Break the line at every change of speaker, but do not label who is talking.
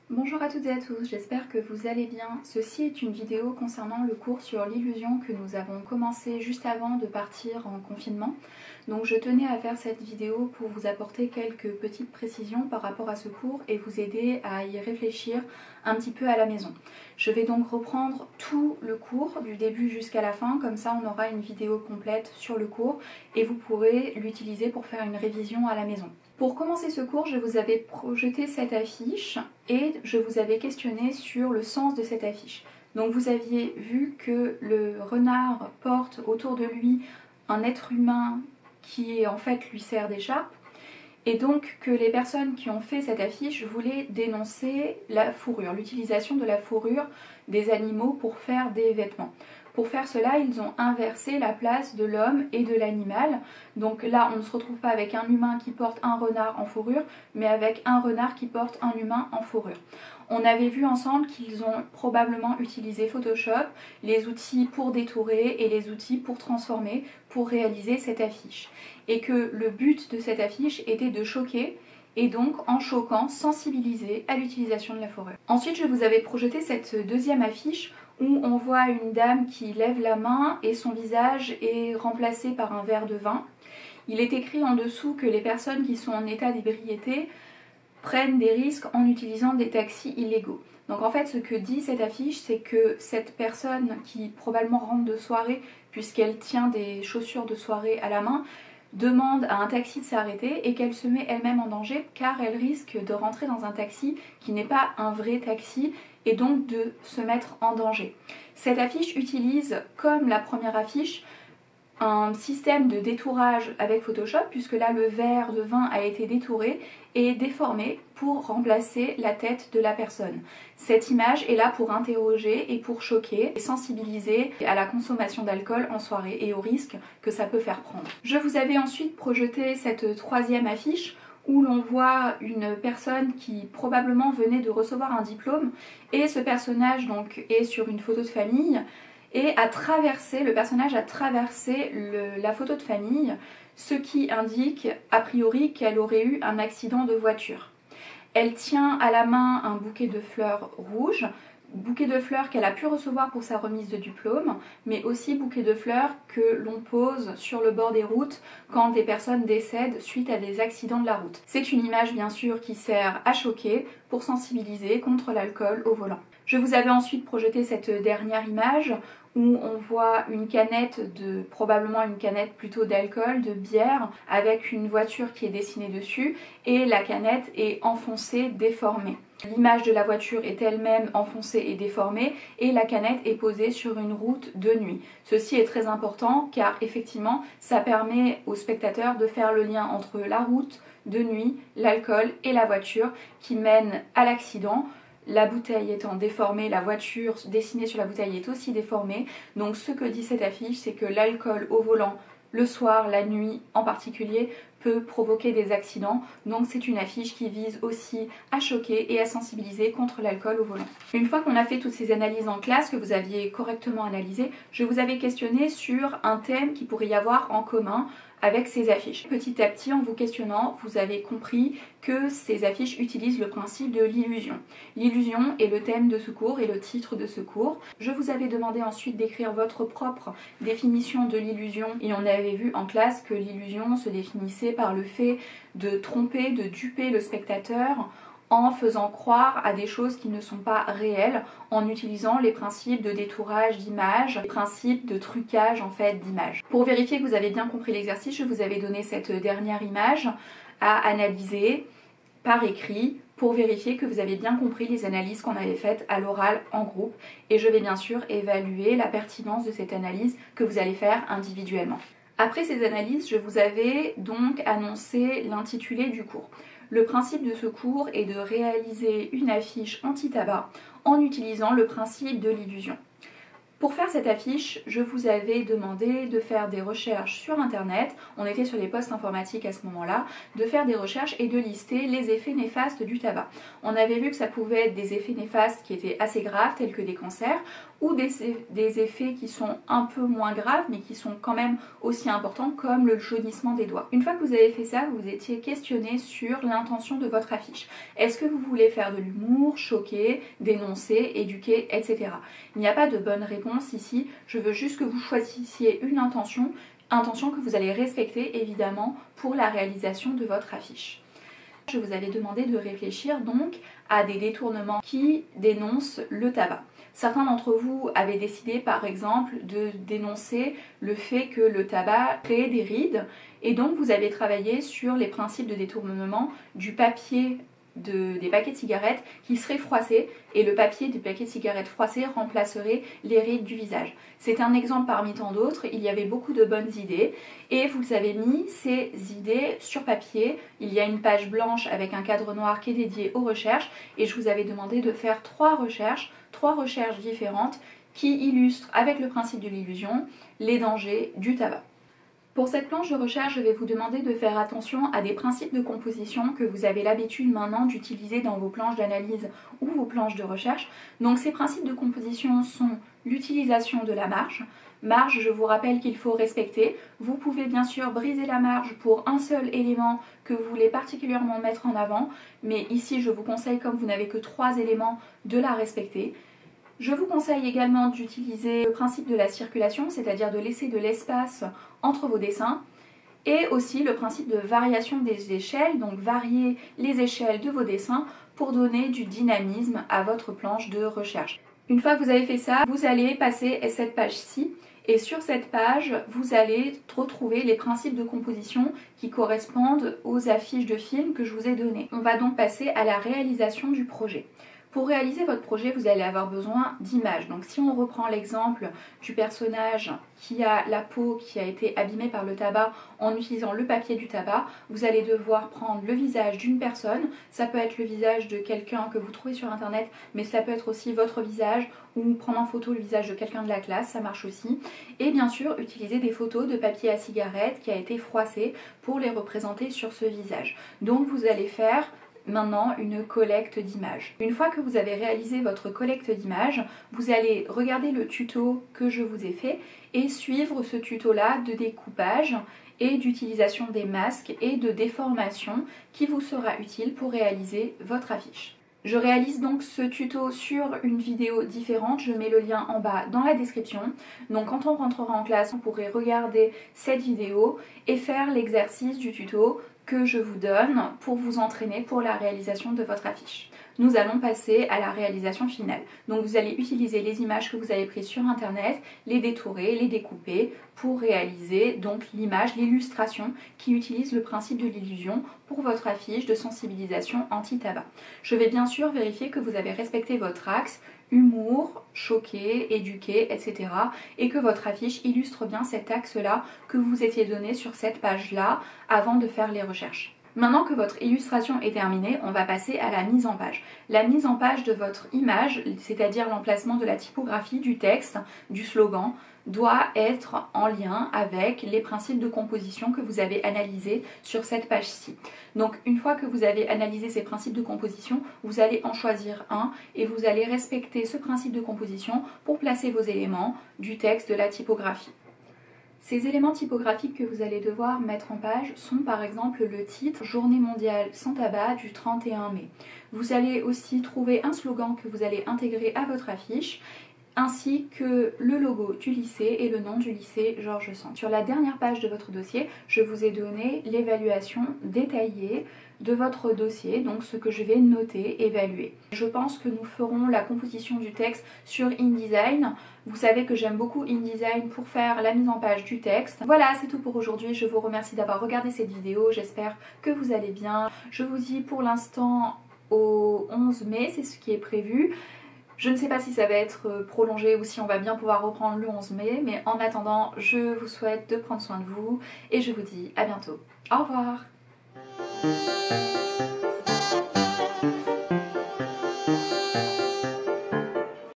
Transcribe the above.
Bonjour à toutes et à tous, j'espère que vous allez bien. Ceci est une vidéo concernant le cours sur l'illusion que nous avons commencé juste avant de partir en confinement. Donc je tenais à faire cette vidéo pour vous apporter quelques petites précisions par rapport à ce cours et vous aider à y réfléchir un petit peu à la maison. Je vais donc reprendre tout le cours du début jusqu'à la fin, comme ça on aura une vidéo complète sur le cours et vous pourrez l'utiliser pour faire une révision à la maison. Pour commencer ce cours, je vous avais projeté cette affiche et je vous avais questionné sur le sens de cette affiche. Donc vous aviez vu que le renard porte autour de lui un être humain qui en fait lui sert d'écharpe et donc que les personnes qui ont fait cette affiche voulaient dénoncer la fourrure, l'utilisation de la fourrure des animaux pour faire des vêtements. Pour faire cela, ils ont inversé la place de l'homme et de l'animal. Donc là, on ne se retrouve pas avec un humain qui porte un renard en fourrure, mais avec un renard qui porte un humain en fourrure. On avait vu ensemble qu'ils ont probablement utilisé Photoshop, les outils pour détourer et les outils pour transformer, pour réaliser cette affiche. Et que le but de cette affiche était de choquer et donc en choquant, sensibiliser à l'utilisation de la fourrure. Ensuite, je vous avais projeté cette deuxième affiche où on voit une dame qui lève la main et son visage est remplacé par un verre de vin. Il est écrit en dessous que les personnes qui sont en état d'ébriété prennent des risques en utilisant des taxis illégaux. Donc en fait ce que dit cette affiche, c'est que cette personne qui probablement rentre de soirée puisqu'elle tient des chaussures de soirée à la main, demande à un taxi de s'arrêter et qu'elle se met elle-même en danger car elle risque de rentrer dans un taxi qui n'est pas un vrai taxi et donc de se mettre en danger. Cette affiche utilise, comme la première affiche, un système de détourage avec Photoshop puisque là le verre de vin a été détouré et déformé pour remplacer la tête de la personne. Cette image est là pour interroger et pour choquer et sensibiliser à la consommation d'alcool en soirée et au risque que ça peut faire prendre. Je vous avais ensuite projeté cette troisième affiche où l'on voit une personne qui probablement venait de recevoir un diplôme et ce personnage donc est sur une photo de famille et le personnage a traversé la photo de famille, ce qui indique a priori qu'elle aurait eu un accident de voiture. Elle tient à la main un bouquet de fleurs rouges, bouquet de fleurs qu'elle a pu recevoir pour sa remise de diplôme, mais aussi bouquet de fleurs que l'on pose sur le bord des routes quand des personnes décèdent suite à des accidents de la route. C'est une image bien sûr qui sert à choquer pour sensibiliser contre l'alcool au volant. Je vous avais ensuite projeté cette dernière image où on voit une canette probablement une canette plutôt d'alcool, de bière, avec une voiture qui est dessinée dessus et la canette est enfoncée, déformée. L'image de la voiture est elle-même enfoncée et déformée et la canette est posée sur une route de nuit. Ceci est très important car effectivement ça permet aux spectateurs de faire le lien entre la route de nuit, l'alcool et la voiture qui mène à l'accident. La bouteille étant déformée, la voiture dessinée sur la bouteille est aussi déformée. Donc ce que dit cette affiche, c'est que l'alcool au volant, le soir, la nuit en particulier, peut provoquer des accidents. Donc c'est une affiche qui vise aussi à choquer et à sensibiliser contre l'alcool au volant. Une fois qu'on a fait toutes ces analyses en classe, que vous aviez correctement analysées, je vous avais questionné sur un thème qui pourrait y avoir en commun avec ces affiches. Petit à petit, en vous questionnant, vous avez compris que ces affiches utilisent le principe de l'illusion. L'illusion est le thème de ce cours et le titre de ce cours. Je vous avais demandé ensuite d'écrire votre propre définition de l'illusion et on avait vu en classe que l'illusion se définissait par le fait de tromper, de duper le spectateur en faisant croire à des choses qui ne sont pas réelles, en utilisant les principes de détourage d'images, les principes de trucage en fait d'images. Pour vérifier que vous avez bien compris l'exercice, je vous avais donné cette dernière image à analyser par écrit pour vérifier que vous avez bien compris les analyses qu'on avait faites à l'oral en groupe et je vais bien sûr évaluer la pertinence de cette analyse que vous allez faire individuellement. Après ces analyses, je vous avais donc annoncé l'intitulé du cours. Le principe de ce cours est de réaliser une affiche anti-tabac en utilisant le principe de l'illusion. Pour faire cette affiche, je vous avais demandé de faire des recherches sur internet, on était sur les postes informatiques à ce moment-là, de faire des recherches et de lister les effets néfastes du tabac. On avait vu que ça pouvait être des effets néfastes qui étaient assez graves, tels que des cancers, ou des effets qui sont un peu moins graves, mais qui sont quand même aussi importants, comme le jaunissement des doigts. Une fois que vous avez fait ça, vous étiez questionné sur l'intention de votre affiche. Est-ce que vous voulez faire de l'humour, choquer, dénoncer, éduquer, etc. Il n'y a pas de bonne réponse ici, je veux juste que vous choisissiez une intention que vous allez respecter évidemment pour la réalisation de votre affiche. Je vous avais demandé de réfléchir donc à des détournements qui dénoncent le tabac. Certains d'entre vous avaient décidé par exemple de dénoncer le fait que le tabac créait des rides et donc vous avez travaillé sur les principes de détournement du papier des paquets de cigarettes qui seraient froissés et le papier des paquets de cigarettes froissés remplacerait les rides du visage. C'est un exemple parmi tant d'autres, il y avait beaucoup de bonnes idées et vous avez mis ces idées sur papier. Il y a une page blanche avec un cadre noir qui est dédié aux recherches et je vous avais demandé de faire trois recherches différentes qui illustrent avec le principe de l'illusion les dangers du tabac. Pour cette planche de recherche, je vais vous demander de faire attention à des principes de composition que vous avez l'habitude maintenant d'utiliser dans vos planches d'analyse ou vos planches de recherche. Donc ces principes de composition sont l'utilisation de la marge. Marge, je vous rappelle qu'il faut respecter. Vous pouvez bien sûr briser la marge pour un seul élément que vous voulez particulièrement mettre en avant, mais ici je vous conseille, comme vous n'avez que 3 éléments, de la respecter. Je vous conseille également d'utiliser le principe de la circulation, c'est-à-dire de laisser de l'espace entre vos dessins, et aussi le principe de variation des échelles, donc varier les échelles de vos dessins pour donner du dynamisme à votre planche de recherche. Une fois que vous avez fait ça, vous allez passer à cette page-ci, et sur cette page, vous allez retrouver les principes de composition qui correspondent aux affiches de films que je vous ai données. On va donc passer à la réalisation du projet. Pour réaliser votre projet, vous allez avoir besoin d'images. Donc si on reprend l'exemple du personnage qui a la peau qui a été abîmée par le tabac en utilisant le papier du tabac, vous allez devoir prendre le visage d'une personne. Ça peut être le visage de quelqu'un que vous trouvez sur internet, mais ça peut être aussi votre visage ou prendre en photo le visage de quelqu'un de la classe, ça marche aussi. Et bien sûr, utiliser des photos de papier à cigarette qui a été froissé pour les représenter sur ce visage. Donc vous allez faire maintenant une collecte d'images. Une fois que vous avez réalisé votre collecte d'images, vous allez regarder le tuto que je vous ai fait et suivre ce tuto-là de découpage et d'utilisation des masques et de déformation qui vous sera utile pour réaliser votre affiche. Je réalise donc ce tuto sur une vidéo différente, je mets le lien en bas dans la description. Donc quand on rentrera en classe, vous pourrez regarder cette vidéo et faire l'exercice du tuto que je vous donne pour vous entraîner pour la réalisation de votre affiche. Nous allons passer à la réalisation finale. Donc vous allez utiliser les images que vous avez prises sur internet, les détourer, les découper pour réaliser donc l'image, l'illustration qui utilise le principe de l'illusion pour votre affiche de sensibilisation anti-tabac. Je vais bien sûr vérifier que vous avez respecté votre axe humour, choquer, éduquer, etc. et que votre affiche illustre bien cet axe-là que vous étiez donné sur cette page-là avant de faire les recherches. Maintenant que votre illustration est terminée, on va passer à la mise en page. La mise en page de votre image, c'est-à-dire l'emplacement de la typographie, du texte, du slogan, doit être en lien avec les principes de composition que vous avez analysés sur cette page-ci. Donc une fois que vous avez analysé ces principes de composition, vous allez en choisir un et vous allez respecter ce principe de composition pour placer vos éléments du texte, de la typographie. Ces éléments typographiques que vous allez devoir mettre en page sont par exemple le titre « Journée mondiale sans tabac du 31 mai ». Vous allez aussi trouver un slogan que vous allez intégrer à votre affiche ainsi que le logo du lycée et le nom du lycée Georges Sand. Sur la dernière page de votre dossier, je vous ai donné l'évaluation détaillée de votre dossier, donc ce que je vais noter, évaluer. Je pense que nous ferons la composition du texte sur InDesign. Vous savez que j'aime beaucoup InDesign pour faire la mise en page du texte. Voilà, c'est tout pour aujourd'hui. Je vous remercie d'avoir regardé cette vidéo. J'espère que vous allez bien. Je vous dis pour l'instant au 11 mai, c'est ce qui est prévu. Je ne sais pas si ça va être prolongé ou si on va bien pouvoir reprendre le 11 mai, mais en attendant, je vous souhaite de prendre soin de vous et je vous dis à bientôt. Au revoir!